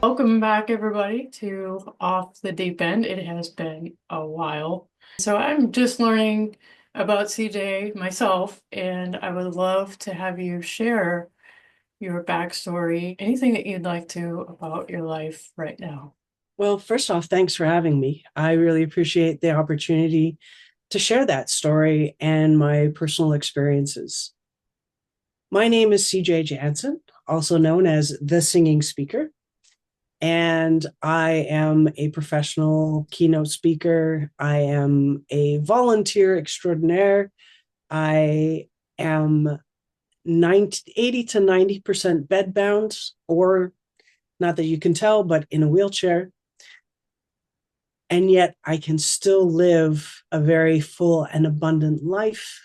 Welcome back, everybody, to Off the Deep End. It has been a while. So I'm just learning about CJ myself, and I would love to have you share your backstory, anything that you'd like to about your life right now. Well, first off, thanks for having me. I really appreciate the opportunity to share that story and my personal experiences. My name is CJ Janzen, also known as the Singing Speaker, and I am a professional keynote speaker. I am a volunteer extraordinaire. I am 80 to 90% bedbound, or not that you can tell, but in a wheelchair. And yet I can still live a very full and abundant life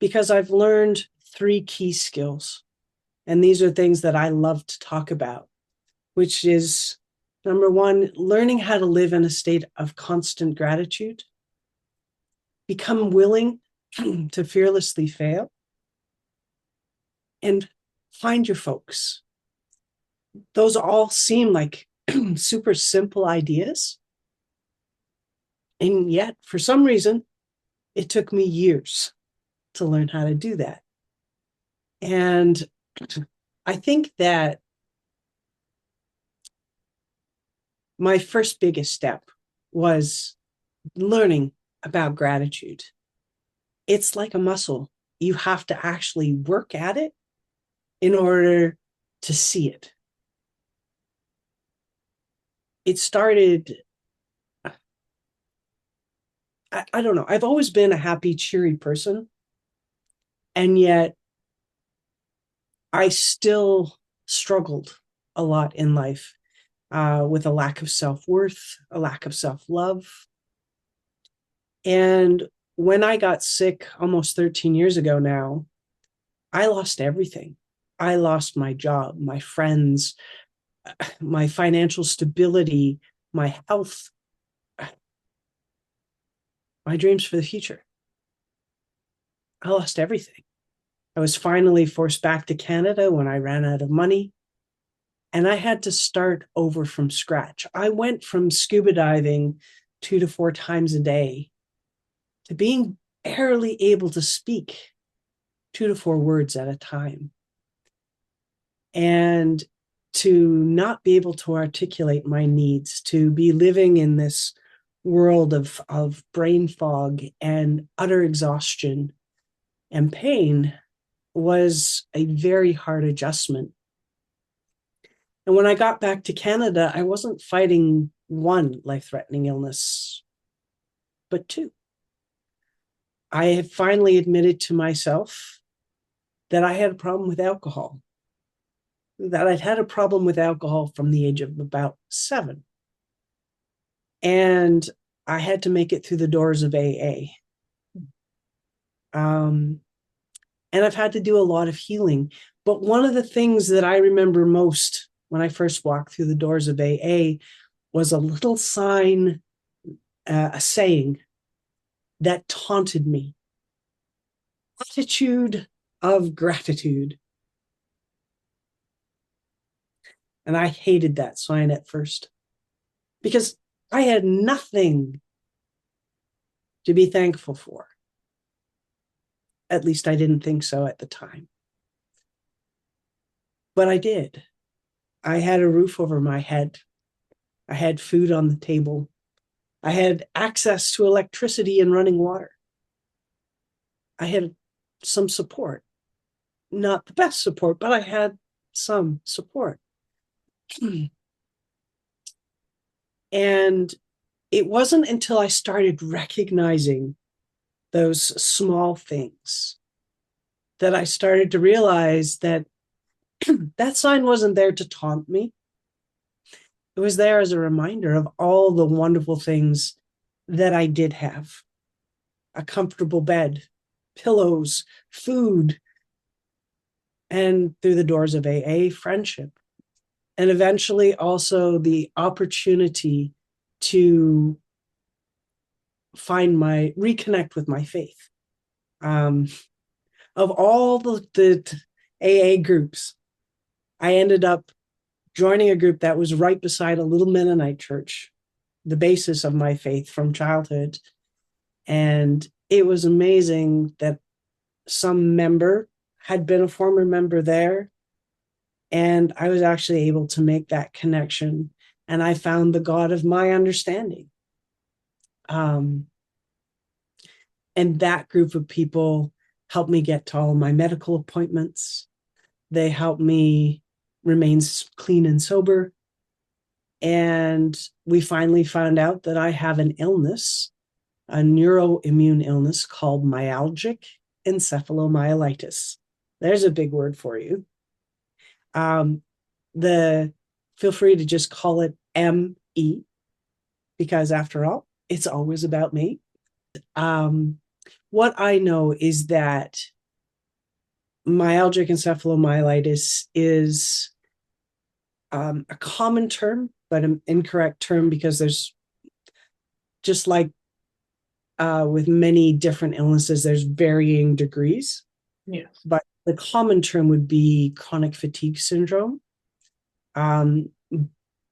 because I've learned 3 key skills. And these are things that I love to talk about, which is number 1, learning how to live in a state of constant gratitude, become willing to fearlessly fail, and find your folks. Those all seem like super simple ideas. And yet, for some reason, it took me years to learn how to do that. And I think that my first biggest step was learning about gratitude. It's like a muscle. You have to actually work at it in order to see it. It started, I don't know, I've always been a happy, cheery person. And yet I still struggled a lot in life with a lack of self-worth, a lack of self-love. And when I got sick almost 13 years ago now, I lost everything. I lost my job, my friends, my financial stability, my health, my dreams for the future. I lost everything. I was finally forced back to Canada when I ran out of money, and I had to start over from scratch. I went from scuba diving 2 to 4 times a day to being barely able to speak 2 to 4 words at a time, and to not be able to articulate my needs, to be living in this world of brain fog and utter exhaustion and pain was a very hard adjustment. And when I got back to Canada, I wasn't fighting 1 life-threatening illness, but 2. I had finally admitted to myself that I had a problem with alcohol, that I'd had a problem with alcohol from the age of about 7. And I had to make it through the doors of AA. And I've had to do a lot of healing. But one of the things that I remember most when I first walked through the doors of AA was a little sign, a saying that taunted me. Attitude of gratitude. And I hated that sign at first because I had nothing to be thankful for. At least I didn't think so at the time. But I did. I had a roof over my head. I had food on the table. I had access to electricity and running water. I had some support. Not the best support, but I had some support. And it wasn't until I started recognizing those small things that I started to realize that that sign wasn't there to taunt me. It was there as a reminder of all the wonderful things that I did have: a comfortable bed, pillows, food, and through the doors of AA, friendship. And eventually also the opportunity to reconnect with my faith. Um, of all the AA groups, I ended up joining a group that was right beside a little Mennonite church, the basis of my faith from childhood. And it was amazing that some member had been a former member there. And I was actually able to make that connection. And I found the God of my understanding. Um, and that group of people helped me get to all of my medical appointments. They helped me remain clean and sober. And we finally found out that I have an illness, a neuroimmune illness called myalgic encephalomyelitis. There's a big word for you. Um, the Feel free to just call it ME, because after all, it's always about me. Um, what I know is that myalgic encephalomyelitis is a common term, but an incorrect term, because there's, just like with many different illnesses, there's varying degrees. Yes. But the common term would be chronic fatigue syndrome. Um,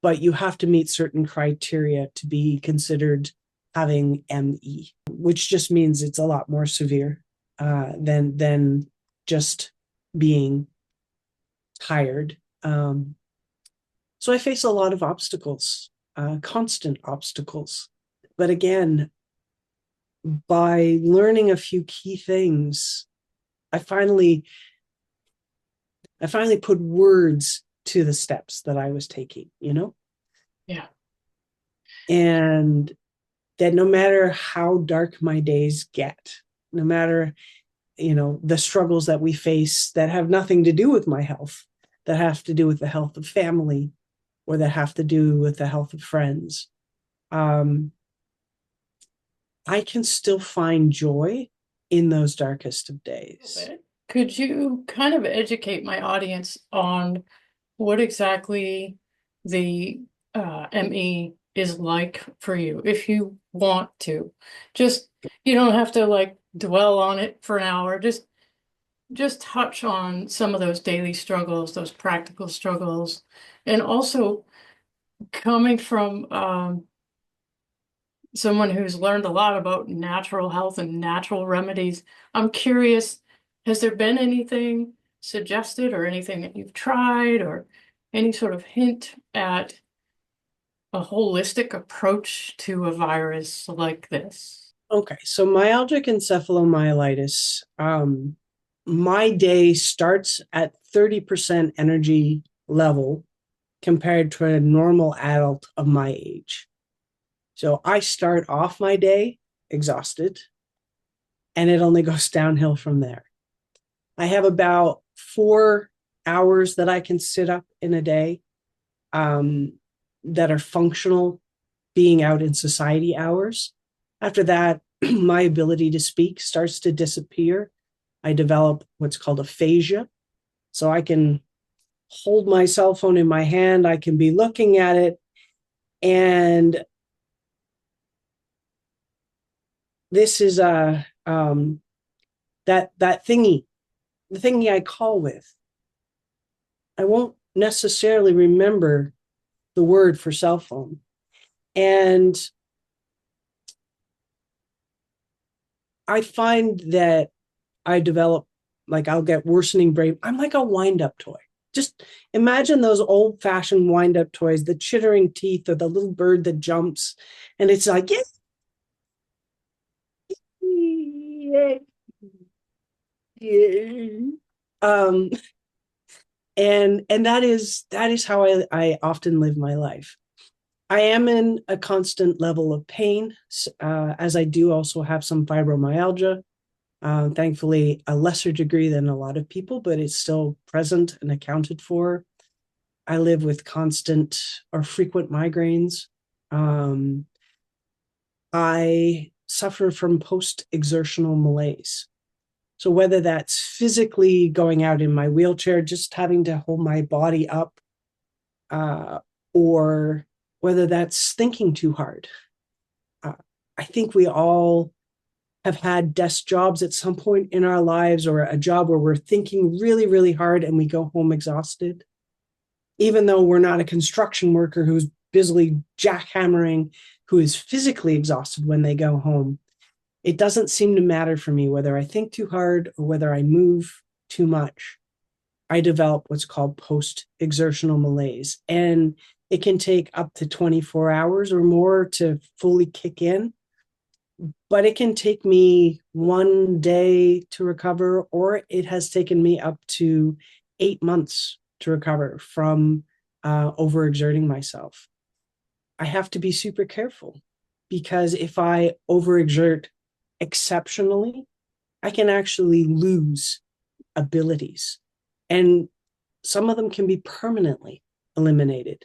but you have to meet certain criteria to be considered having ME, which just means it's a lot more severe than just being tired. So I face a lot of obstacles, constant obstacles. But again, by learning a few key things, I finally put words to the steps that I was taking, Yeah. and that no matter how dark my days get, no matter, the struggles that we face that have nothing to do with my health, that have to do with the health of family, or that have to do with the health of friends, I can still find joy in those darkest of days. Could you kind of educate my audience on what exactly the ME is like for you, if you want to? Just, you don't have to like dwell on it for an hour. Just touch on some of those daily struggles, those practical struggles, and also coming from someone who's learned a lot about natural health and natural remedies. I'm curious, has there been anything suggested or anything that you've tried or any sort of hint at a holistic approach to a virus like this? Okay, so myalgic encephalomyelitis, my day starts at 30% energy level compared to a normal adult of my age. So I start off my day exhausted, and it only goes downhill from there. I have about 4 hours that I can sit up in a day, that are functional being out in society hours. After that, my ability to speak starts to disappear. I develop what's called aphasia. So I can hold my cell phone in my hand, I can be looking at it, and this is that thingy, the thingy I call with. I won't necessarily remember the word for cell phone. And I find that I develop, like, I'll get worsening brain. I'm like a wind up toy. Just imagine those old fashioned wind up toys, the chittering teeth or the little bird that jumps. And it's like, yes. Yeah. Yeah. Um, and that is how I often live my life. I am in a constant level of pain, as I do also have some fibromyalgia. Thankfully, a lesser degree than a lot of people, but it's still present and accounted for. I live with constant or frequent migraines. Um, I suffer from post exertional malaise. So, whether that's physically going out in my wheelchair, just having to hold my body up, uh, or whether that's thinking too hard. Uh, I think we all have had desk jobs at some point in our lives, or a job where we're thinking really, really hard and we go home exhausted. Even though we're not a construction worker who's busily jackhammering, who is physically exhausted when they go home, it doesn't seem to matter for me whether I think too hard or whether I move too much. I develop what's called post exertional malaise. And it can take up to 24 hours or more to fully kick in, but it can take me one day to recover, or it has taken me up to 8 months to recover from overexerting myself. I have to be super careful because if I overexert exceptionally, I can actually lose abilities. And some of them can be permanently eliminated.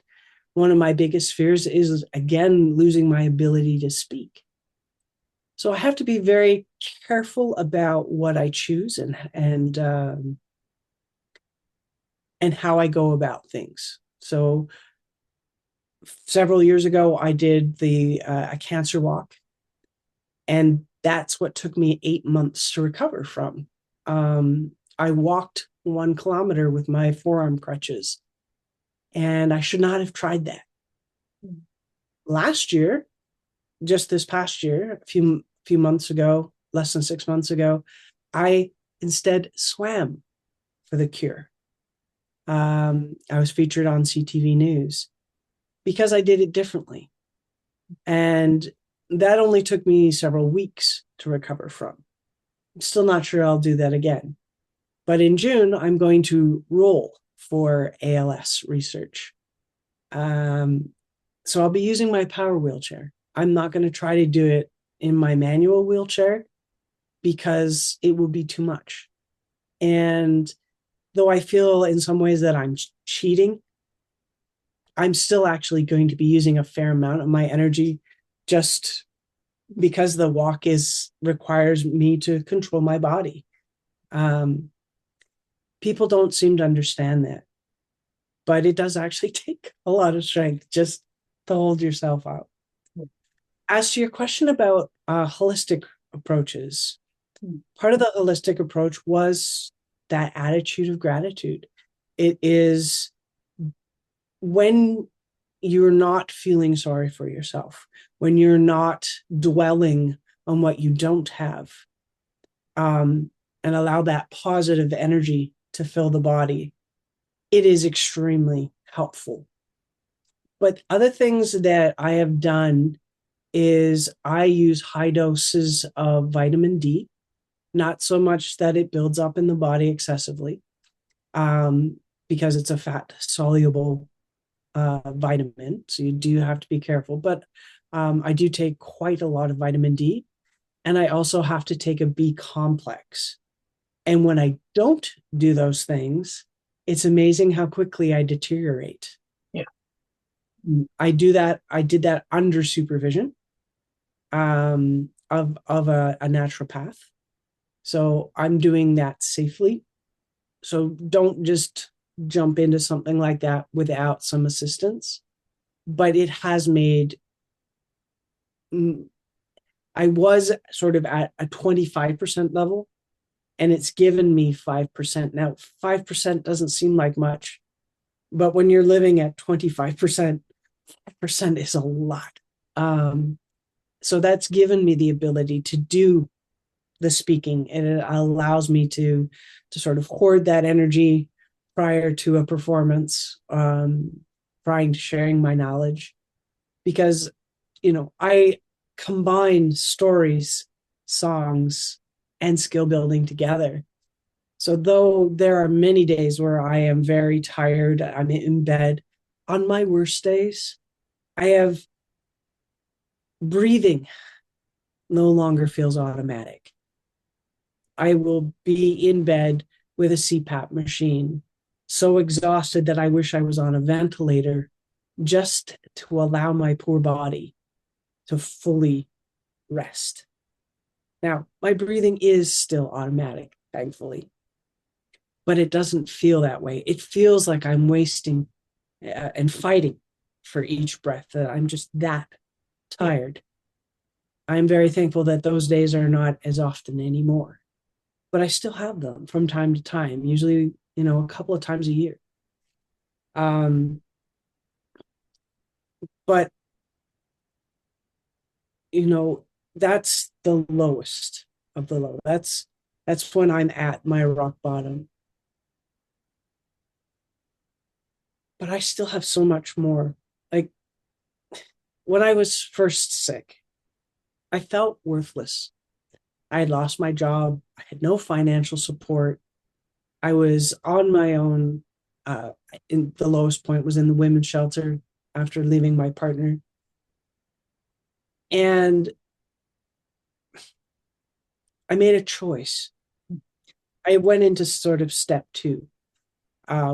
One of my biggest fears is, again, losing my ability to speak. So I have to be very careful about what I choose and how I go about things. So several years ago, I did the a cancer walk, and that's what took me 8 months to recover from. I walked 1 kilometer with my forearm crutches, and I should not have tried that. Last year, just this past year, a few months ago, less than 6 months ago, I instead swam for the cure. I was featured on CTV News because I did it differently. And that only took me several weeks to recover from. I'm still not sure I'll do that again. But in June, I'm going to roll for ALS research. Um, so I'll be using my power wheelchair. I'm not going to try to do it in my manual wheelchair because it will be too much. And though I feel in some ways that I'm cheating, I'm still actually going to be using a fair amount of my energy just because the walk is requires me to control my body. Um, People don't seem to understand that, but it does actually take a lot of strength just to hold yourself out. As to your question about holistic approaches, part of the holistic approach was that attitude of gratitude. It is when you're not feeling sorry for yourself, when you're not dwelling on what you don't have, and allow that positive energy to fill the body, it is extremely helpful. But other things that I have done is I use high doses of vitamin D, not so much that it builds up in the body excessively, because it's a fat soluble vitamin. So you do have to be careful. But I do take quite a lot of vitamin D. And I also have to take a B complex. And when I don't do those things, it's amazing how quickly I deteriorate. Yeah. I do that. I did that under supervision of a naturopath. So I'm doing that safely. So don't just jump into something like that without some assistance. But it has made, I was sort of at a 25% level, and it's given me 5%. Now, 5% doesn't seem like much, but when you're living at 25%, 5% is a lot. So that's given me the ability to do the speaking, and it allows me to sort of hoard that energy prior to a performance, prior to sharing my knowledge, because I combine stories, songs, and skill building together. So though there are many days where I am very tired, I'm in bed, on my worst days, I have breathing no longer feels automatic. I will be in bed with a CPAP machine, so exhausted that I wish I was on a ventilator just to allow my poor body to fully rest. Now, my breathing is still automatic, thankfully, but it doesn't feel that way. It feels like I'm wasting and fighting for each breath, that I'm just that Yeah. tired. I'm very thankful that those days are not as often anymore, but I still have them from time to time, usually, a couple of times a year. Um, but, you know, that's the lowest of the low. That's when I'm at my rock bottom. But I still have so much more. Like when I was first sick, I felt worthless. I had lost my job. I had no financial support. I was on my own. In the lowest point was in the women's shelter after leaving my partner. And I made a choice. I went into sort of step two,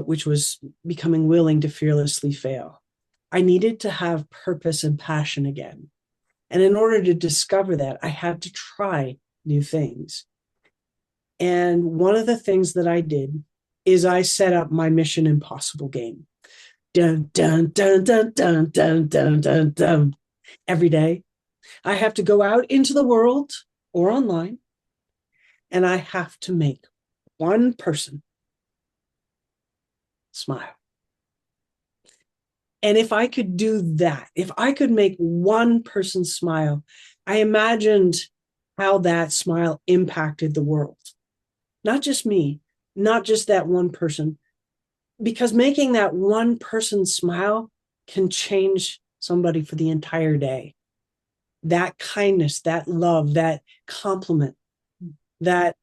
which was becoming willing to fearlessly fail. I needed to have purpose and passion again. And in order to discover that, I had to try new things. And one of the things that I did is I set up my Mission Impossible game. Dun, dun, dun, dun, dun, dun, dun, dun, dun. Every day, I have to go out into the world or online, and I have to make one person smile. And if I could do that, if I could make one person smile, I imagined how that smile impacted the world. Not just me, not just that one person, because making that one person smile can change somebody for the entire day. That kindness, that love, that compliment, that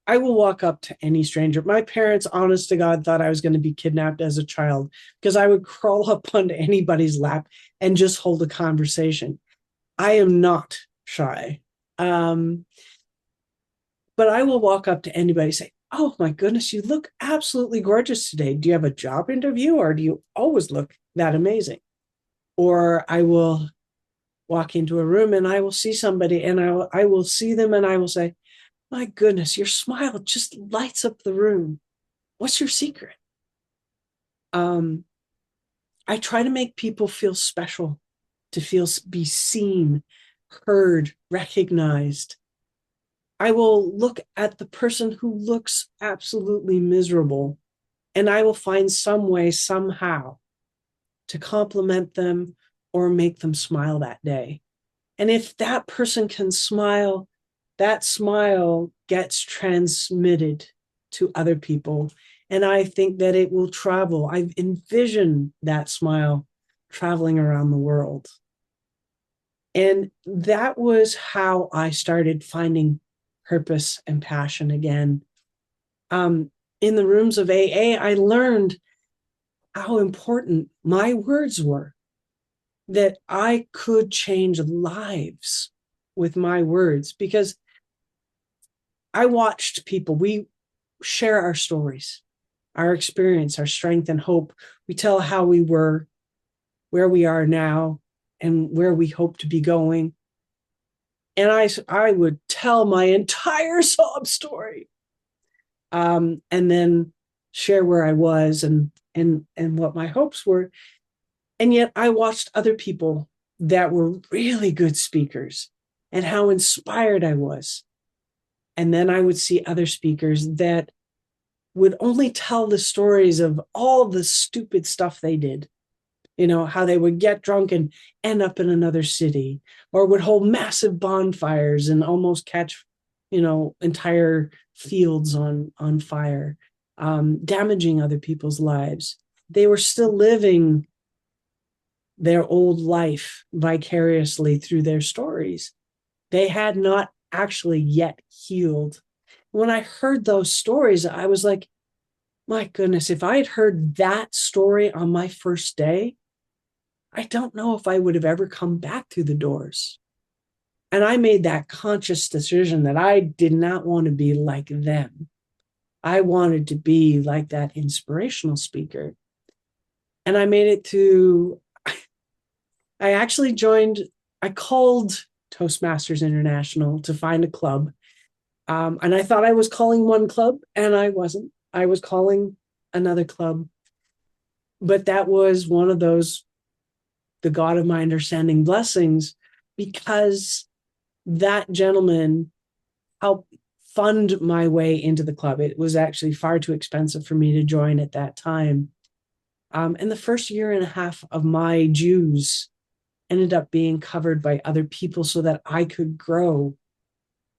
I will walk up to any stranger. My parents, honest to God, thought I was going to be kidnapped as a child because I would crawl up onto anybody's lap and just hold a conversation. I am not shy. Um, but I will walk up to anybody and say, "Oh my goodness, you look absolutely gorgeous today. Do you have a job interview or do you always look that amazing?" Or I will walk into a room and I will see somebody and I will see them and I will say, "My goodness, your smile just lights up the room. What's your secret?" Um, I try to make people feel special, to feel be seen, heard, recognized. I will look at the person who looks absolutely miserable and I will find some way, somehow, to compliment them or make them smile that day. And if that person can smile, that smile gets transmitted to other people. And I think that it will travel. I've envisioned that smile traveling around the world. And that was how I started finding purpose and passion again. In the rooms of AA, I learned how important my words were, that I could change lives with my words because I watched people. We share our stories, our experience, our strength and hope. We tell how we were, where we are now, and where we hope to be going. And I would tell my entire sob story, and then share where I was and what my hopes were. And yet I watched other people that were really good speakers and how inspired I was. And then I would see other speakers that would only tell the stories of all the stupid stuff they did. How they would get drunk and end up in another city, or would hold massive bonfires and almost catch, entire fields on fire, damaging other people's lives. They were still living their old life vicariously through their stories. They had not actually yet healed. When I heard those stories, I was like, my goodness, if I had heard that story on my first day, I don't know if I would have ever come back through the doors. And I made that conscious decision that I did not want to be like them. I wanted to be like that inspirational speaker. And I made it to, I actually joined I called Toastmasters International to find a club. And I thought I was calling one club, and I wasn't. I was calling another club. But that was one of those, the God of my understanding blessings, because that gentleman helped fund my way into the club. It was actually far too expensive for me to join at that time. And the first year and a half of my dues ended up being covered by other people so that I could grow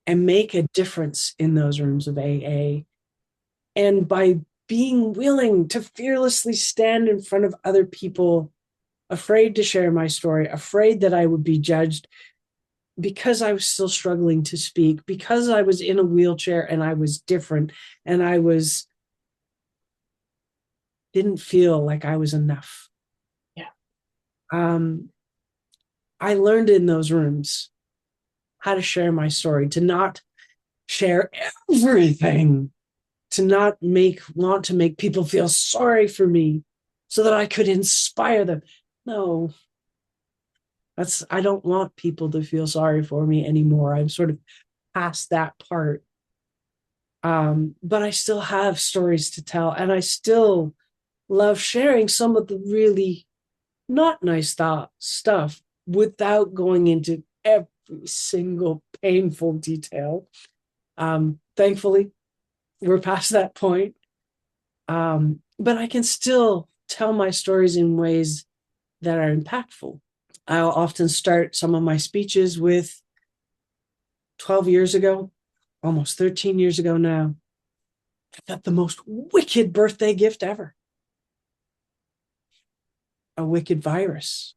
and make a difference in those rooms of AA. And by being willing to fearlessly stand in front of other people, afraid to share my story, afraid that I would be judged because I was still struggling to speak, because I was in a wheelchair and I was different and I was didn't feel like I was enough. Yeah. Um, I learned in those rooms how to share my story, to not share everything, to not want to make people feel sorry for me so that I could inspire them. No, I don't want people to feel sorry for me anymore. I'm sort of past that part. But I still have stories to tell, and I still love sharing some of the really not nice stuff without going into every single painful detail. Thankfully, we're past that point. But I can still tell my stories in ways that are impactful. I'll often start some of my speeches with 12 years ago, almost 13 years ago now. I got the most wicked birthday gift ever, a wicked virus.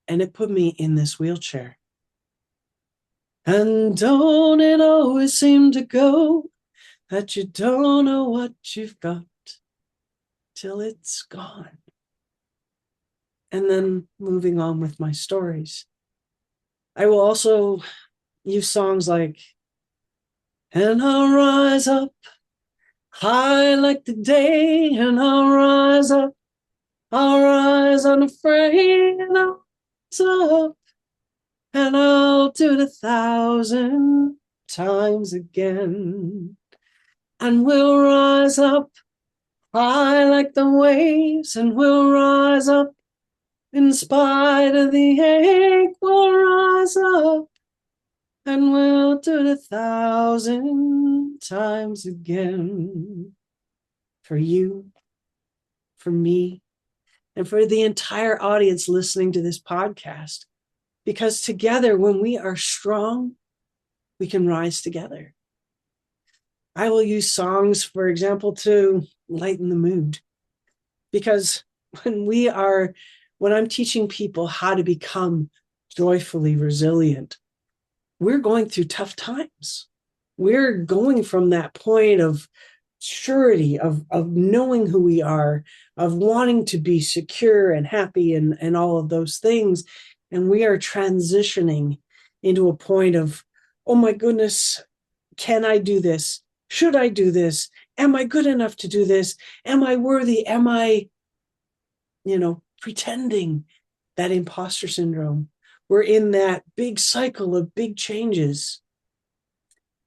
And it put me in this wheelchair. And don't it always seem to go that you don't know what you've got till it's gone? And then moving on with my stories. I will also use songs like, and I'll rise up high like the day, and I'll rise unafraid, and I'll rise up, and I'll do it 1,000 times again. And we'll rise up high like the waves, and we'll rise up in spite of the ache. We'll rise up, and we'll do it 1,000 times again. For you, for me, and for the entire audience listening to this podcast. Because together, when we are strong, we can rise together. I will use songs, for example, to lighten the mood. Because when I'm teaching people how to become joyfully resilient, we're going through tough times. We're going from that point of surety, of knowing who we are, of wanting to be secure and happy and all of those things. And we are transitioning into a point of, oh my goodness, can I do this? Should I do this? Am I good enough to do this? Am I worthy? Am I, pretending? That imposter syndrome. We're in that big cycle of big changes.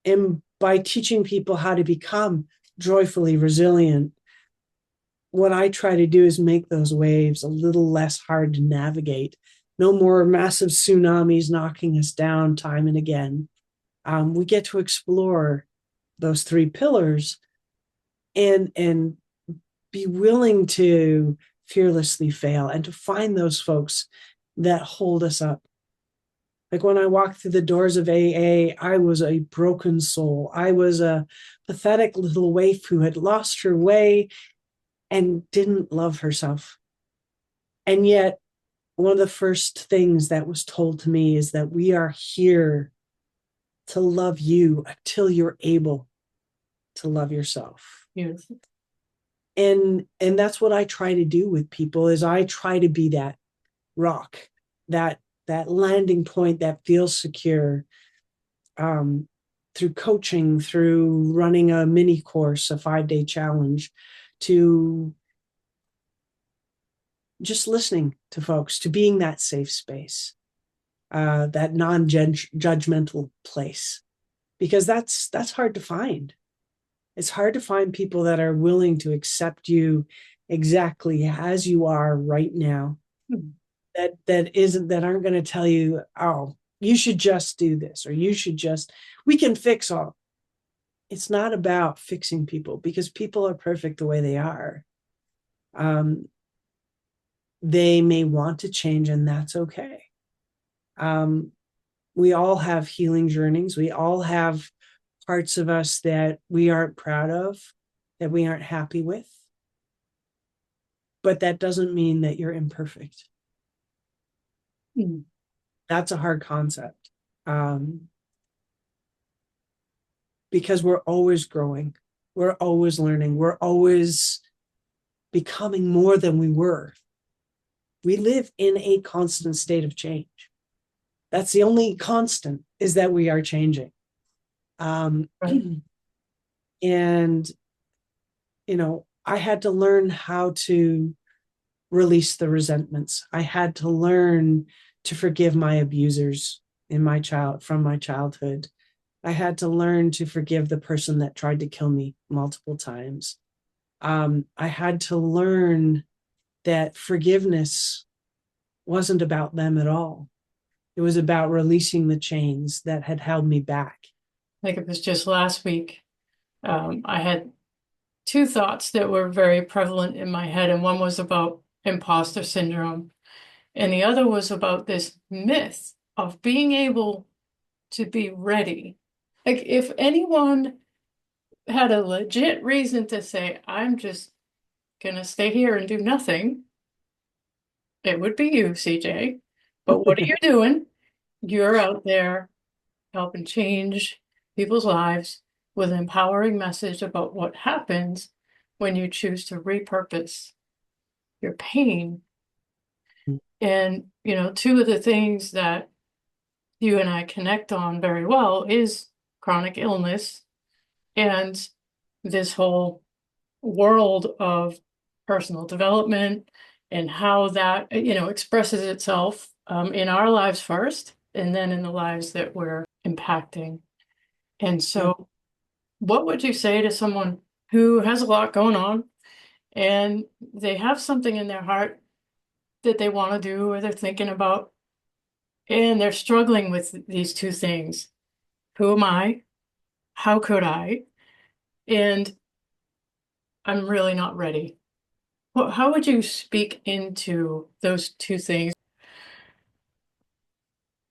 And by teaching people how to become joyfully resilient, what I try to do is make those waves a little less hard to navigate. No more massive tsunamis knocking us down time and again. We get to explore those three pillars and be willing to fearlessly fail and to find those folks that hold us up. Like when I walked through the doors of AA, I was a broken soul. I was a pathetic little waif who had lost her way and didn't love herself. And yet, one of the first things that was told to me is that we are here to love you until you're able to love yourself. Yes. And that's what I try to do with people is I try to be that rock, that landing point that feels secure, through coaching, through running a mini course, a 5-day challenge, to just listening to folks, to being that safe space, that non-judgmental place, because that's hard to find. It's hard to find people that are willing to accept you exactly as you are right now. Hmm. That aren't going to tell you, oh, you should just do this, or you should just, we can fix all. It's not about fixing people, because people are perfect the way they are. Um, they may want to change, and that's okay. Um, we all have healing journeys. We all have parts of us that we aren't proud of, that we aren't happy with. But that doesn't mean that you're imperfect. Hmm. That's a hard concept, because we're always growing, we're always learning, we're always becoming more than we were. We live in a constant state of change. That's the only constant, is that we are changing. Um, Right. and, I had to learn how to release the resentments. I had to learn to forgive my abusers from my childhood. I had to learn to forgive the person that tried to kill me multiple times. I had to learn that forgiveness wasn't about them at all. It was about releasing the chains that had held me back. Like it was just last week. I had two thoughts that were very prevalent in my head, and one was about imposter syndrome, and the other was about this myth of being able to be ready. Like, if anyone had a legit reason to say, I'm just gonna stay here and do nothing, it would be you, CJ. But what are you doing? You're out there helping change people's lives with an empowering message about what happens when you choose to repurpose your pain. And, two of the things that you and I connect on very well is chronic illness and this whole world of personal development and how that, expresses itself in our lives first and then in the lives that we're impacting. And Yep. so, what would you say to someone who has a lot going on and they have something in their heart that they want to do or they're thinking about, and they're struggling with these two things? Who am I? How could I? And I'm really not ready. How would you speak into those two things?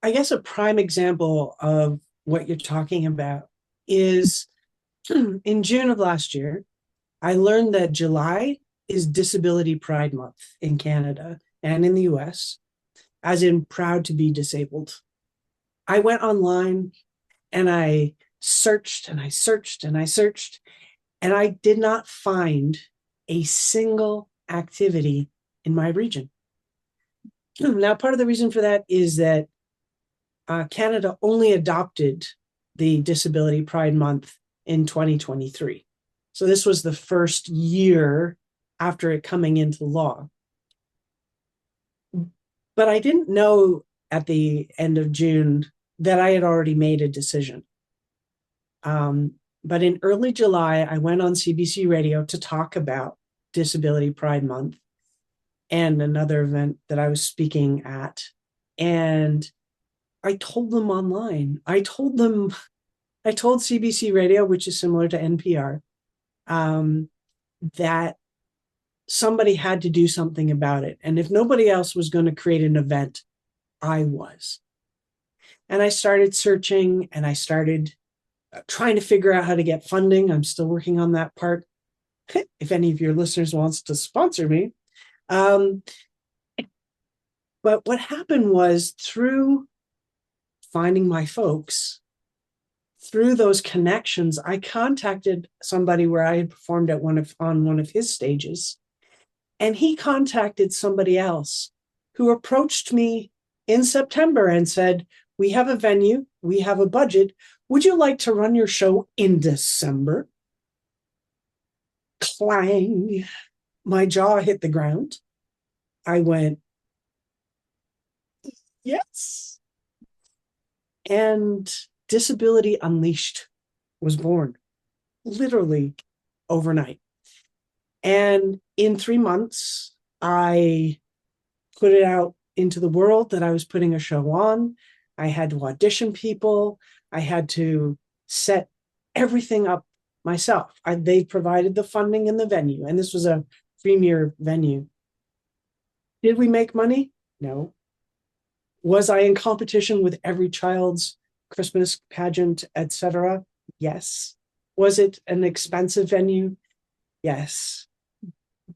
I guess a prime example of what you're talking about is in June of last year, I learned that July is Disability Pride Month in Canada and in the US, as in proud to be disabled. I went online and I searched and I searched and I searched, and I did not find a single activity in my region. Now, part of the reason for that is that Canada only adopted the Disability Pride Month in 2023. So this was the first year after it coming into law. But I didn't know at the end of June that I had already made a decision. But in early July, I went on CBC Radio to talk about Disability Pride Month and another event that I was speaking at. And I told them online, I told CBC Radio, which is similar to NPR, that somebody had to do something about it. And if nobody else was going to create an event, I was. And I started searching and I started trying to figure out how to get funding. I'm still working on that part. If any of your listeners wants to sponsor me. Um, but what happened was, through finding my folks, through those connections, I contacted somebody where I had performed at on one of his stages, and he contacted somebody else who approached me in September and said, "We have a venue, we have a budget. Would you like to run your show in December?" Clang! My jaw hit the ground. I went, yes. And Disability Unleashed was born literally overnight. And in 3 months, I put it out into the world that I was putting a show on. I had to audition people. I had to set everything up myself. They provided the funding and the venue, and this was a premier venue. Did we make money? No. Was I in competition with every child's Christmas pageant, etc.? Yes. Was it an expensive venue? Yes.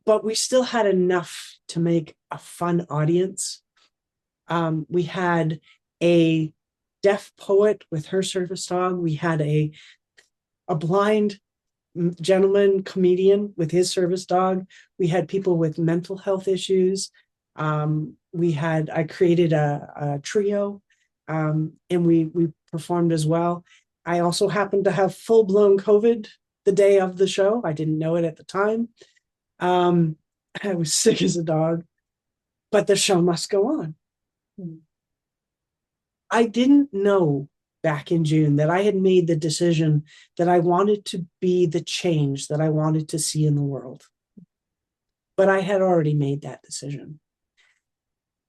But we still had enough to make a fun audience. We had a deaf poet with her service dog. We had a blind gentleman comedian with his service dog. We had people with mental health issues. I created a trio, and we performed as well. I also happened to have full blown COVID the day of the show. I didn't know it at the time. I was sick as a dog, but the show must go on. I didn't know back in June that I had made the decision that I wanted to be the change that I wanted to see in the world. But I had already made that decision.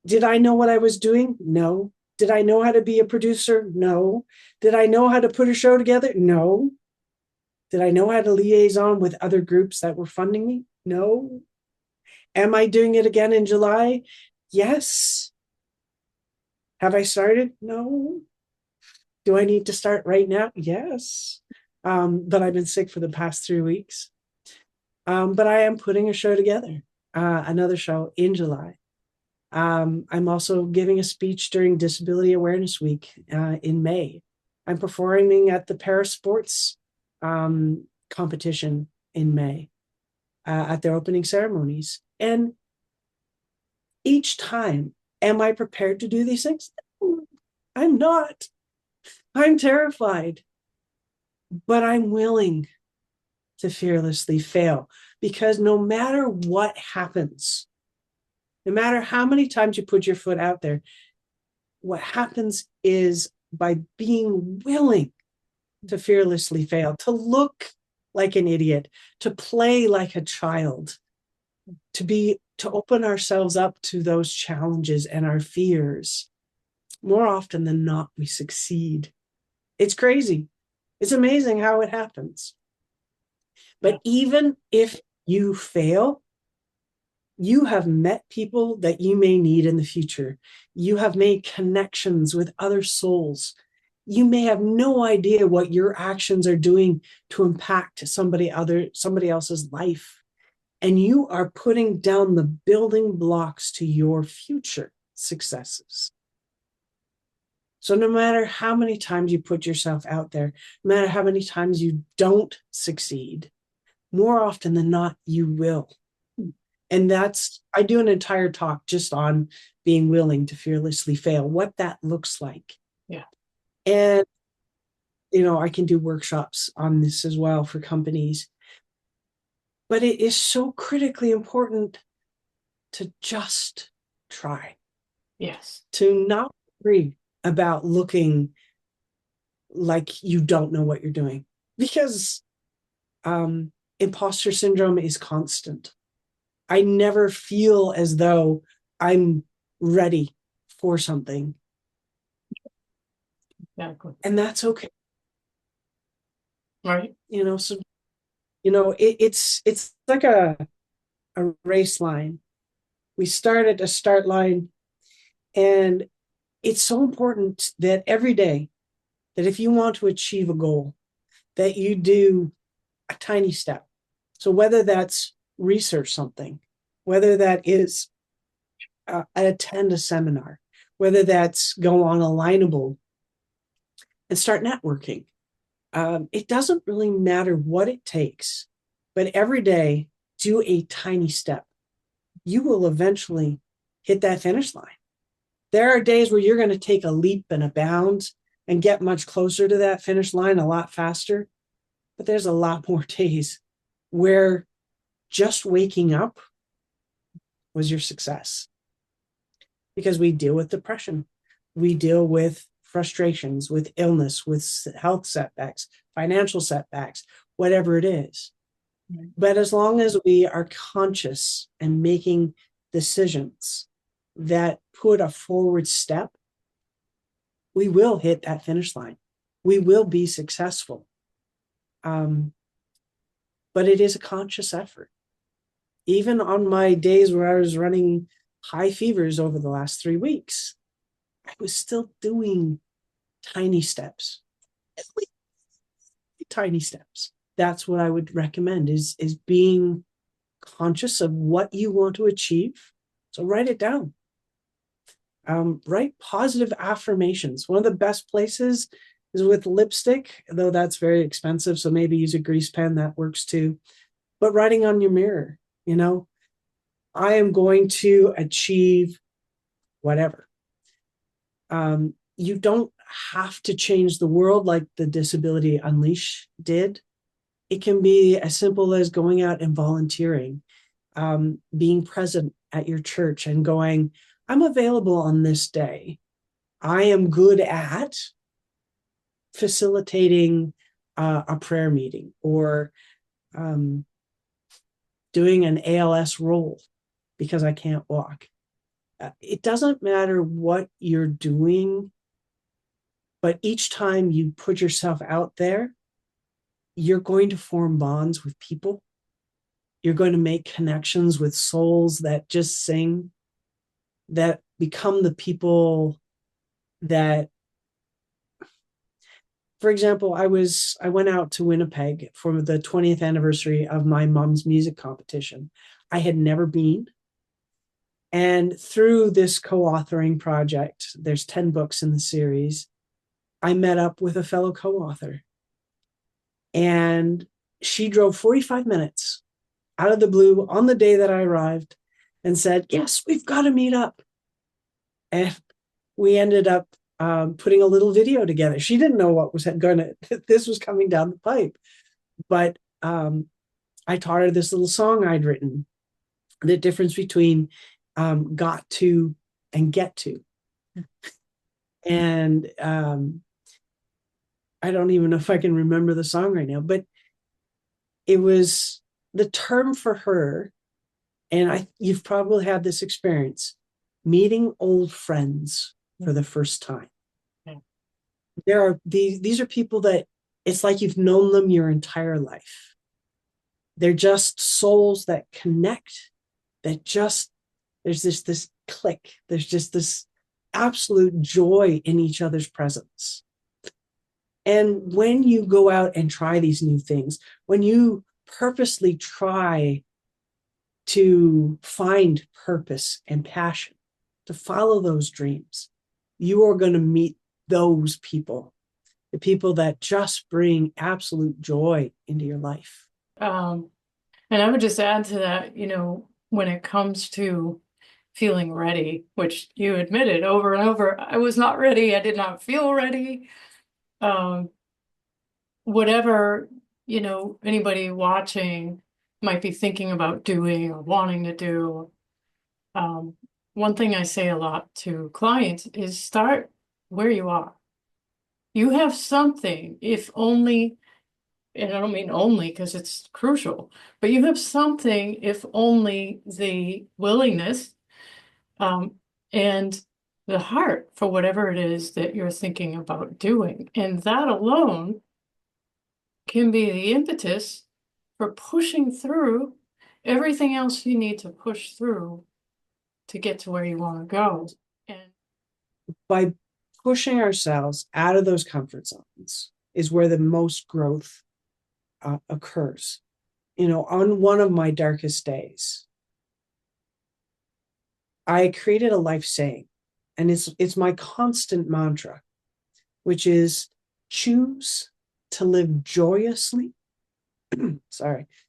Did I know what I was doing? No. Did I know how to be a producer? No. Did I know how to put a show together? No. Did I know how to liaison with other groups that were funding me? No. Am I doing it again in July? Yes. Have I started? No. Do I need to start right now? Yes. But I've been sick for the past 3 weeks. But I am putting a show together, another show in July. I'm also giving a speech during Disability Awareness Week in May. I'm performing at the Paris Sports competition in May at their opening ceremonies. And each time, am I prepared to do these things? No, I'm not. I'm terrified, but I'm willing to fearlessly fail, because no matter what happens, no matter how many times you put your foot out there, what happens is, by being willing to fearlessly fail, to look like an idiot, to play like a child, to open ourselves up to those challenges and our fears, more often than not, we succeed. It's crazy. It's amazing how it happens. But even if you fail, you have met people that you may need in the future. You have made connections with other souls. You may have no idea what your actions are doing to impact somebody else's life. And you are putting down the building blocks to your future successes. So no matter how many times you put yourself out there, no matter how many times you don't succeed, more often than not, you will. And I do an entire talk just on being willing to fearlessly fail, what that looks like. Yeah. And, I can do workshops on this as well for companies. But it is so critically important to just try. Yes. To not worry about looking like you don't know what you're doing, because imposter syndrome is constant. I never feel as though I'm ready for something. Exactly. And that's okay. Right. So it's like a race line. We start at a start line, and it's so important that every day, that if you want to achieve a goal, that you do a tiny step. So whether that's research something, whether that is attend a seminar, whether that's go on Alignable and start networking. It doesn't really matter what it takes, but every day, do a tiny step. You will eventually hit that finish line. There are days where you're going to take a leap and a bound and get much closer to that finish line a lot faster. But there's a lot more days where just waking up was your success. because we deal with depression. We deal with frustrations, with illness, with health setbacks, financial setbacks, whatever it is. Right. But as long as we are conscious and making decisions that put a forward step, we will hit that finish line. We will be successful. But it is a conscious effort. Even on my days where I was running high fevers over the last 3 weeks, I was still doing tiny steps, tiny steps. That's what I would recommend is being conscious of what you want to achieve. So write it down. Write positive affirmations. One of the best places is with lipstick, though that's very expensive. So maybe use a grease pen, that works too. But writing on your mirror, I am going to achieve whatever. You don't have to change the world like the Disability Unleash did. It can be as simple as going out and volunteering, being present at your church and going, I'm available on this day. I am good at facilitating a prayer meeting or doing an ALS role because I can't walk. It doesn't matter what you're doing, but each time you put yourself out there, you're going to form bonds with people. You're going to make connections with souls that just sing, that become the people that, for example, I went out to Winnipeg for the 20th anniversary of my mom's music competition. I had never been. And through this co-authoring project, there's 10 books in the series, I met up with a fellow co-author. And she drove 45 minutes out of the blue on the day that I arrived and said, yes, we've got to meet up. And we ended up putting a little video together. She didn't know what was going to, this was coming down the pipe. But I taught her this little song I'd written, the difference between got to and get to. And I don't even know if I can remember the song right now, but it was the term for her. And you've probably had this experience, meeting old friends for the first time. Yeah. There are these are people that it's like you've known them your entire life. They're just souls that connect, that just, there's this click. There's just this absolute joy in each other's presence. And when you go out and try these new things, when you purposely try to find purpose and passion, to follow those dreams, you are going to meet those people, the people that just bring absolute joy into your life. And I would just add to that, when it comes to feeling ready, which you admitted over and over, I was not ready. I did not feel ready. Whatever, anybody watching might be thinking about doing or wanting to do. One thing I say a lot to clients is start where you are. You have something, if only, and I don't mean only because it's crucial, but you have something if only the willingness and the heart for whatever it is that you're thinking about doing. And that alone can be the impetus for pushing through everything else you need to push through to get to where you want to go. And by pushing ourselves out of those comfort zones is where the most growth occurs. On one of my darkest days, I created a life saying, and it's my constant mantra, which is choose to live joyously.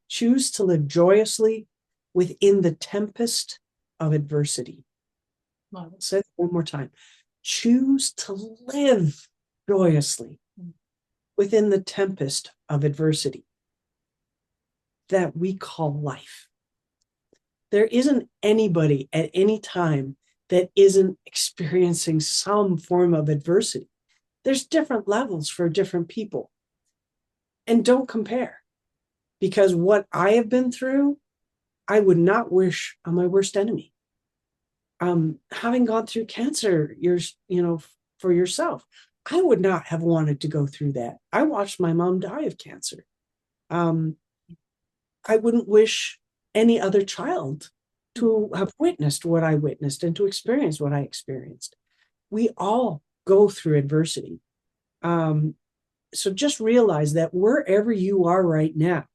Choose to live joyously within the tempest of adversity. I'll say that one more time. Choose to live joyously within the tempest of adversity that we call life. There isn't anybody at any time that isn't experiencing some form of adversity. There's different levels for different people. And don't compare, because what I have been through, I would not wish on my worst enemy. Having gone through cancer, for yourself, I would not have wanted to go through that. I watched my mom die of cancer. Um, I wouldn't wish any other child to have witnessed what I witnessed and to experience what I experienced. We all go through adversity. Um, so just realize that wherever you are right now,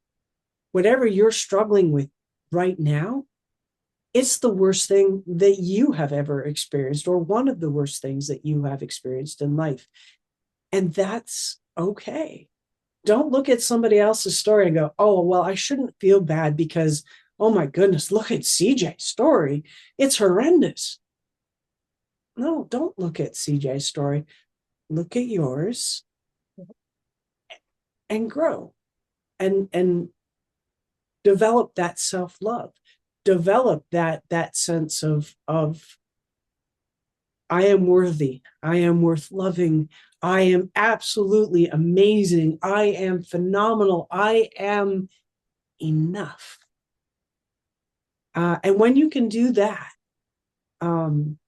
whatever you're struggling with right now, it's the worst thing that you have ever experienced, or one of the worst things that you have experienced in life. And that's okay. Don't look at somebody else's story and go, oh, well, I shouldn't feel bad because, oh my goodness, look at CJ's story. It's horrendous. No, don't look at CJ's story. Look at yours and grow and develop that self-love. Develop that sense of I am worthy. I am worth loving. I am absolutely amazing. I am phenomenal. I am enough. And when you can do that, um,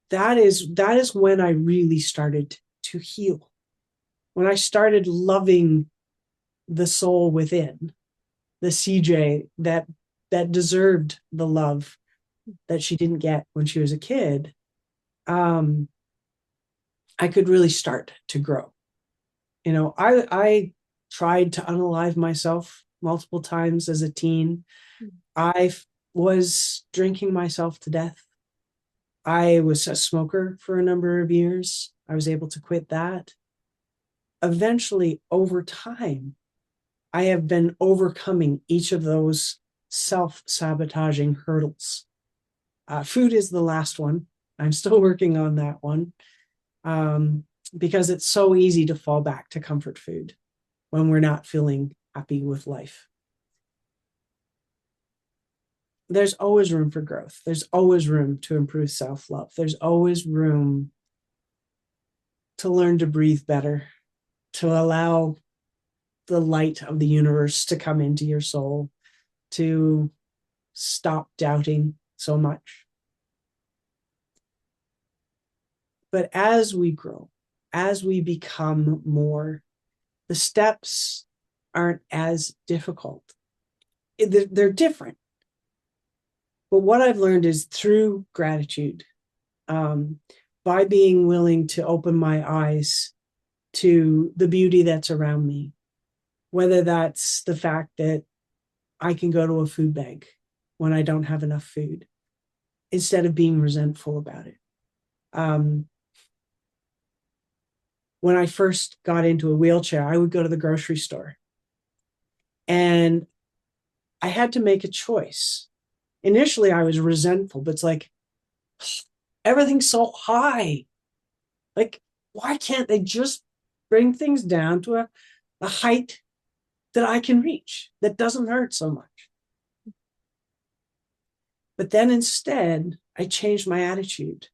that is when I really started to heal. When I started loving the soul within, the CJ that deserved the love that she didn't get when she was a kid, um, I could really start to grow. I tried to unalive myself multiple times as a teen. I was drinking myself to death. I was a smoker for a number of years. I was able to quit that. Eventually, over time, I have been overcoming each of those self-sabotaging hurdles. Food is the last one. I'm still working on that one, um, because it's so easy to fall back to comfort food when we're not feeling happy with life. There's always room for growth. There's always room to improve self-love. There's always room to learn to breathe better, to allow the light of the universe to come into your soul, to stop doubting so much. But as we grow, as we become more, the steps aren't as difficult. They're different. But what I've learned is through gratitude, um, by being willing to open my eyes to the beauty that's around me, whether that's the fact that I can go to a food bank when I don't have enough food instead of being resentful about it. Um, when I first got into a wheelchair, I would go to the grocery store and I had to make a choice. Initially, I was resentful, but it's like, everything's so high. Like, why can't they just bring things down to a height that I can reach that doesn't hurt so much? But then instead, I changed my attitude.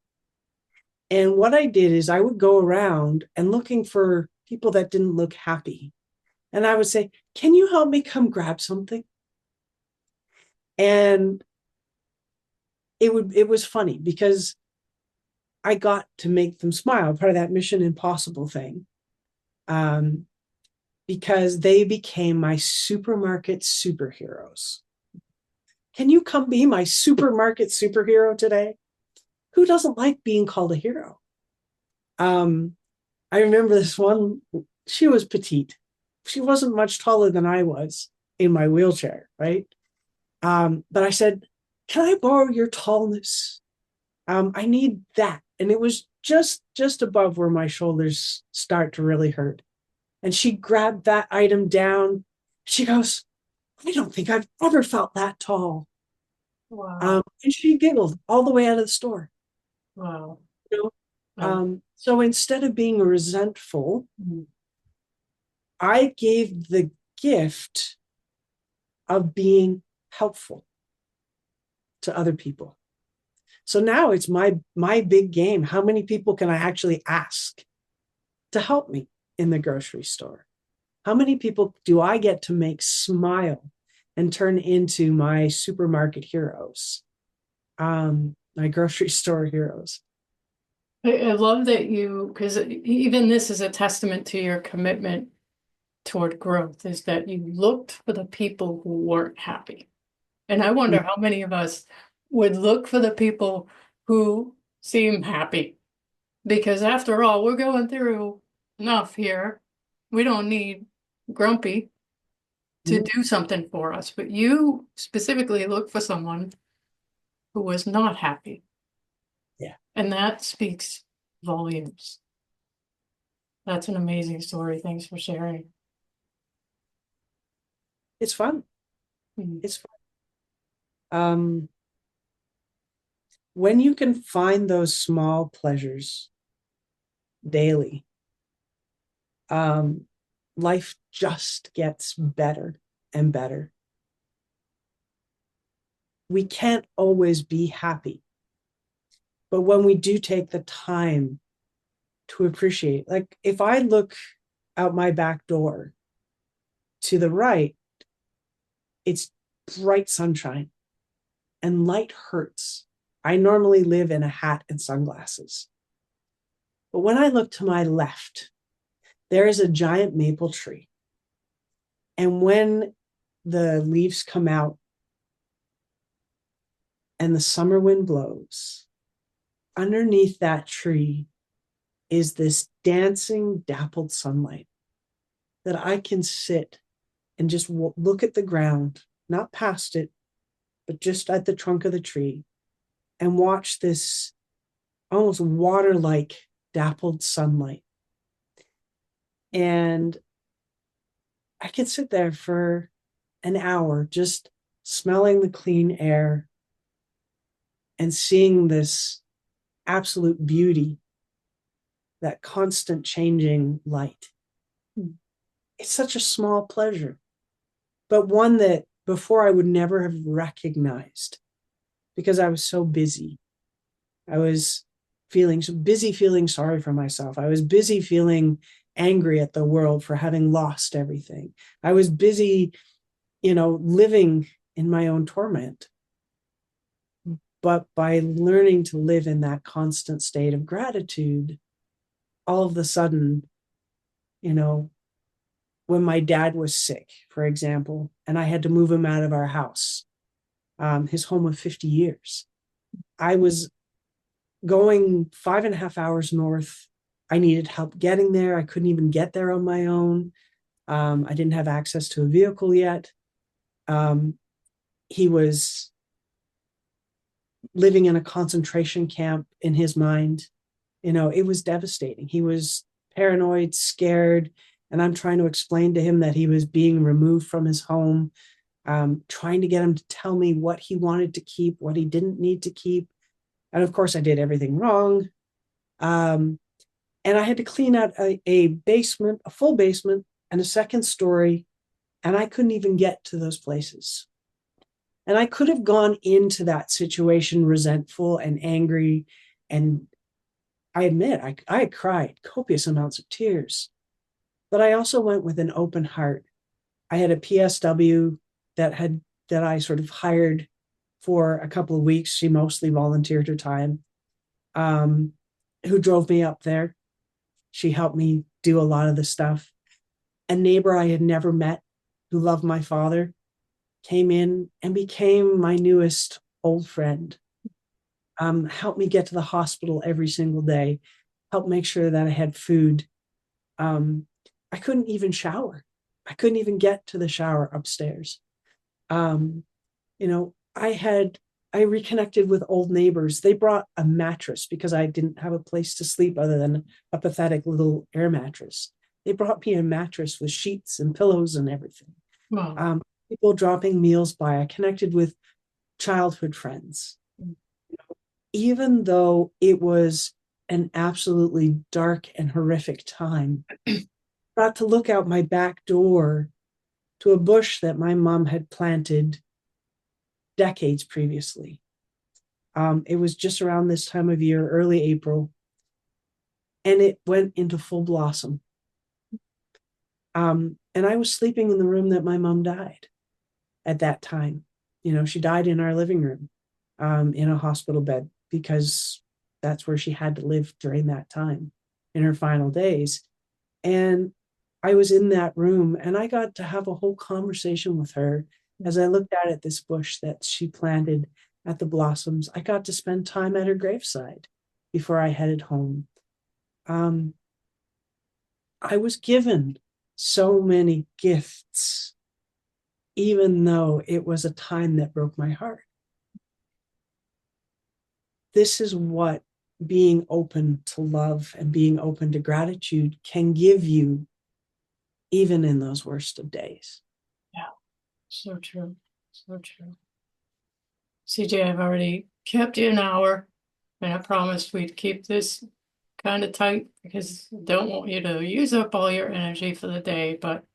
And what I did is I would go around and looking for people that didn't look happy. And I would say, can you help me come grab something? And it was funny because I got to make them smile, part of that Mission Impossible thing. Um, because they became my supermarket superheroes. Can you come be my supermarket superhero today? Who doesn't like being called a hero? Um, I remember this one, she was petite. She wasn't much taller than I was in my wheelchair, right? But I said, can I borrow your tallness? I need that. And it was just above where my shoulders start to really hurt. And she grabbed that item down. She goes, I don't think I've ever felt that tall. Wow. And she giggled all the way out of the store. Wow. You know? Um, So instead of being resentful, mm, I gave the gift of being helpful to other people. So now it's my big game. How many people can I actually ask to help me in the grocery store? How many people do I get to make smile and turn into my supermarket heroes, my grocery store heroes? I love that because even this is a testament to your commitment toward growth, is that you looked for the people who weren't happy. And I wonder how many of us would look for the people who seem happy. Because after all, we're going through enough here. We don't need grumpy to do something for us. But you specifically look for someone who was not happy. Yeah, And that speaks volumes. That's an amazing story. Thanks for sharing. it's fun. Mm. It's fun. When you can find those small pleasures daily, um, life just gets better and better. We can't always be happy, but when we do take the time to appreciate, like if I look out my back door to the right, it's bright sunshine and light hurts. I normally live in a hat and sunglasses. But when I look to my left, there is a giant maple tree. And when the leaves come out and the summer wind blows, underneath that tree is this dancing, dappled sunlight that I can sit and just look at the ground, not past it, but just at the trunk of the tree and watch this almost water like dappled sunlight. And I could sit there for an hour just smelling the clean air and seeing this absolute beauty, that constant changing light. It's such a small pleasure, but one that before I would never have recognized because I was so busy. I was feeling sorry for myself. I was busy feeling angry at the world for having lost everything. I was busy, living in my own torment. But by learning to live in that constant state of gratitude, all of a sudden, you know, when my dad was sick, for example, and I had to move him out of our house, his home of 50 years, I was going 5.5 hours north. I needed help getting there. I couldn't even get there on my own. I didn't have access to a vehicle yet. He was living in a concentration camp in his mind. It was devastating. He was paranoid, scared, and I'm trying to explain to him that he was being removed from his home, trying to get him to tell me what he wanted to keep, what he didn't need to keep. And of course, I did everything wrong. Um, and I had to clean out a basement, a full basement, and a second story, and I couldn't even get to those places. And I could have gone into that situation resentful and angry. And I admit, I cried copious amounts of tears. But I also went with an open heart. I had a PSW that I sort of hired for a couple of weeks. She mostly volunteered her time, who drove me up there. She helped me do a lot of the stuff. A neighbor I had never met who loved my father came in and became my newest old friend. Helped me get to the hospital every single day, helped make sure that I had food. Um, I couldn't even shower. I couldn't even get to the shower upstairs. Um, I reconnected with old neighbors. They brought a mattress because I didn't have a place to sleep other than a pathetic little air mattress. They brought me a mattress with sheets and pillows and everything. Wow. People dropping meals by. I connected with childhood friends. Even though it was an absolutely dark and horrific time, I got to look out my back door to a bush that my mom had planted decades previously. It was just around this time of year, early April, and it went into full blossom. And I was sleeping in the room that my mom died at that time. You know, she died in our living room, in a hospital bed, because that's where she had to live during that time in her final days. And I was in that room and I got to have a whole conversation with her as I looked out at this bush that she planted at the blossoms. I got to spend time at her graveside before I headed home. Um, I was given so many gifts, even though it was a time that broke my heart. This is what being open to love and being open to gratitude can give you, even in those worst of days. Yeah, so true. So true. CJ, I've already kept you an hour, and I promised we'd keep this kind of tight because I don't want you to use up all your energy for the day, but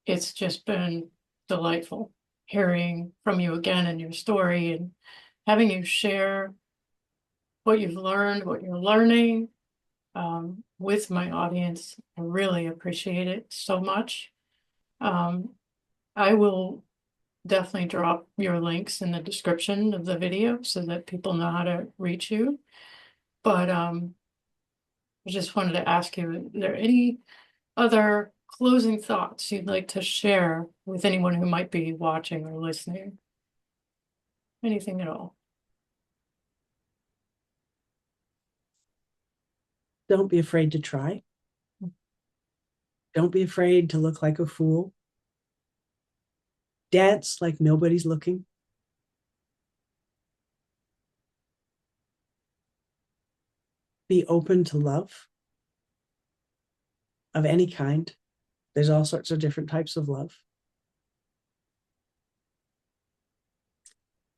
it's just been delightful hearing from you again and your story and having you share what you've learned, what you're learning with my audience. I really appreciate it so much. Um, I will definitely drop your links in the description of the video so that people know how to reach you. But I just wanted to ask you, are there any other closing thoughts you'd like to share with anyone who might be watching or listening? Anything at all? Don't be afraid to try. Don't be afraid to look like a fool. Dance like nobody's looking. Be open to love of any kind. There's all sorts of different types of love.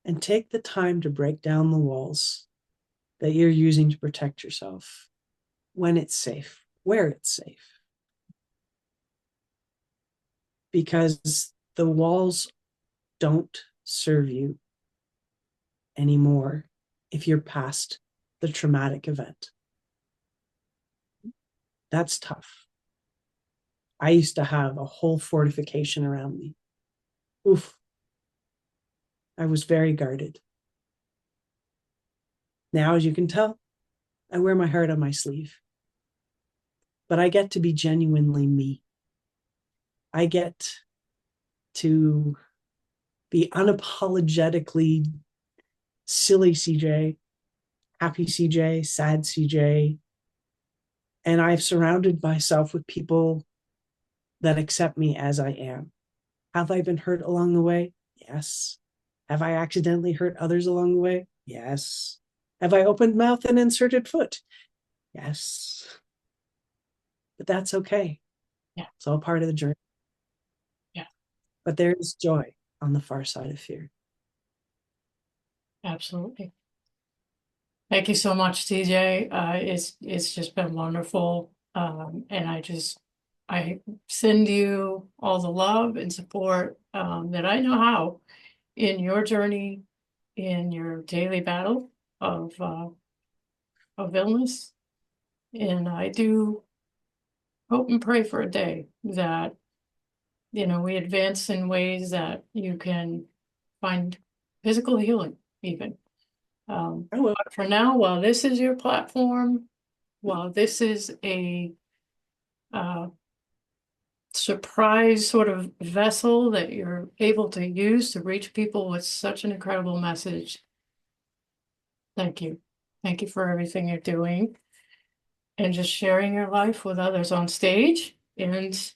And take the time to break down the walls that you're using to protect yourself when it's safe, where it's safe. Because the walls don't serve you anymore if you're past the traumatic event. That's tough. I used to have a whole fortification around me. Oof. I was very guarded. Now, as you can tell, I wear my heart on my sleeve. But I get to be genuinely me. I get to be unapologetically silly CJ, happy CJ, sad CJ. And I've surrounded myself with people that accept me as I am. Have I been hurt along the way? Yes. Have I accidentally hurt others along the way? Yes. Have I opened mouth and inserted foot? Yes. But that's okay. Yeah, It's all part of the journey. yeah, But there is joy on the far side of fear. absolutely. Thank you so much, TJ. It's just been wonderful. And I send you all the love and support that I know how in your journey, in your daily battle of illness. And I do hope and pray for a day that, we advance in ways that you can find physical healing even. I will. But for now, while this is your platform, while this is a uh, surprise sort of vessel that you're able to use to reach people with such an incredible message, thank you. Thank you for everything you're doing and just sharing your life with others on stage and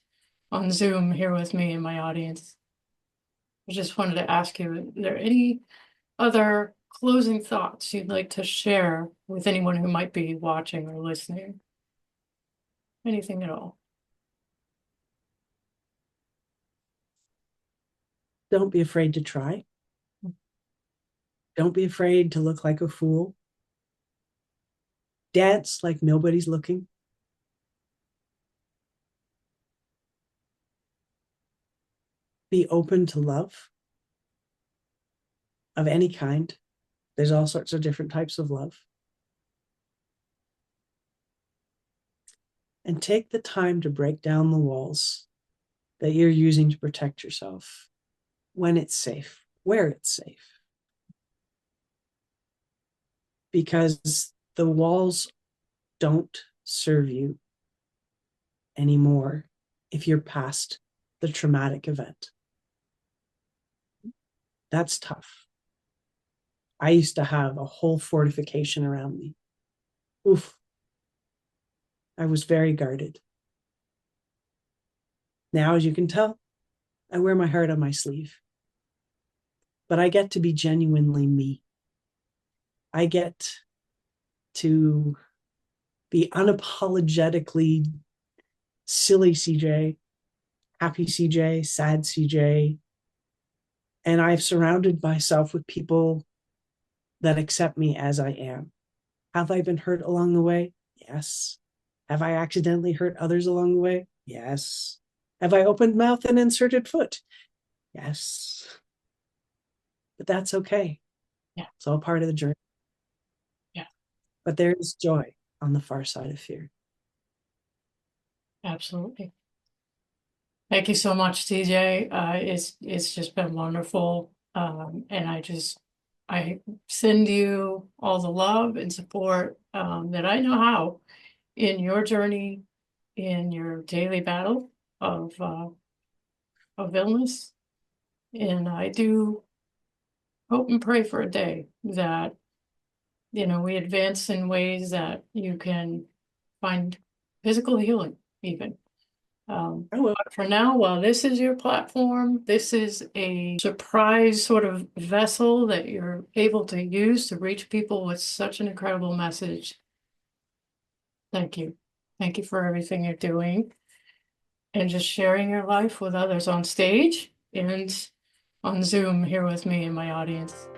on Zoom here with me and my audience. I just wanted to ask you, are there any other closing thoughts you'd like to share with anyone who might be watching or listening? Anything at all? Don't be afraid to try. Don't be afraid to look like a fool. Dance like nobody's looking. Be open to love of any kind. There's all sorts of different types of love. And take the time to break down the walls that you're using to protect yourself when it's safe, where it's safe. Because the walls don't serve you anymore if you're past the traumatic event. That's tough. I used to have a whole fortification around me. Oof. I was very guarded. Now, as you can tell, I wear my heart on my sleeve. But I get to be genuinely me. I get to be unapologetically silly CJ, happy CJ, sad CJ. And I've surrounded myself with people that accept me as I am. Have I been hurt along the way? Yes. Have I accidentally hurt others along the way? Yes. Have I opened mouth and inserted foot? Yes. But that's okay. Yeah, It's all part of the journey. yeah, But there is joy on the far side of fear. absolutely. Thank you so much, TJ. It's just been wonderful. And I send you all the love and support that I know how in your journey, in your daily battle of uh, of illness. And I do hope and pray for a day that, we advance in ways that you can find physical healing even. I will. But for now, while this is your platform, this is a surprise sort of vessel that you're able to use to reach people with such an incredible message. Thank you. Thank you for everything you're doing and just sharing your life with others on stage and on Zoom here with me and my audience.